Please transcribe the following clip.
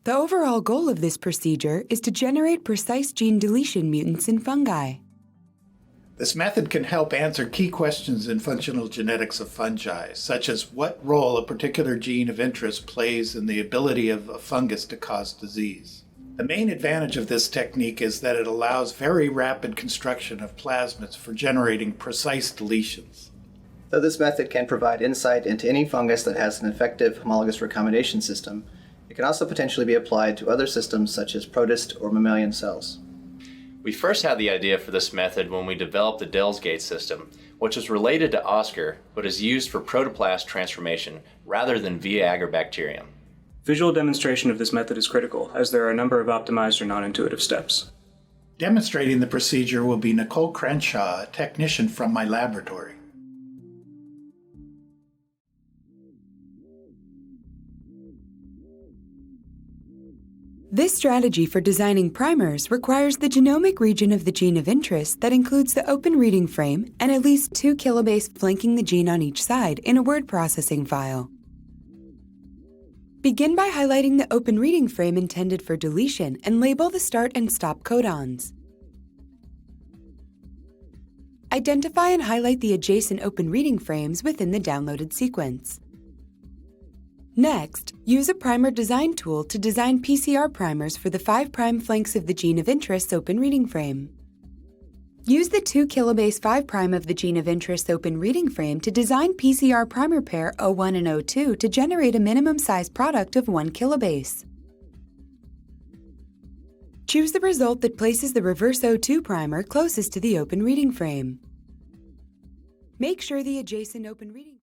The overall goal of this procedure is to generate precise gene deletion mutants in fungi. This method can help answer key questions in functional genetics of fungi, such as what role a particular gene of interest plays in the ability of a fungus to cause disease. The main advantage of this technique is that it allows very rapid construction of plasmids for generating precise deletions. Though this method can provide insight into any fungus that has an effective homologous recombination system, it can also potentially be applied to other systems such as protist or mammalian cells. We first had the idea for this method when we developed the Deletion system, which is related to Oscar but is used for protoplast transformation rather than via Agrobacterium. Visual demonstration of this method is critical, as there are a number of optimized or non-intuitive steps. Demonstrating the procedure will be Nicole Crenshaw, a technician from my laboratory. This strategy for designing primers requires the genomic region of the gene of interest that includes the open reading frame and at least 2 kilobase flanking the gene on each side in a word processing file. Begin by highlighting the open reading frame intended for deletion and label the start and stop codons. Identify and highlight the adjacent open reading frames within the downloaded sequence. Next, use a primer design tool to design PCR primers for the 5' flanks of the gene of interest's open reading frame. Use the 2 kilobase 5' of the gene of interest's open reading frame to design PCR primer pair O1 and O2 to generate a minimum size product of 1 kilobase. Choose the result that places the reverse O2 primer closest to the open reading frame. Make sure the adjacent open reading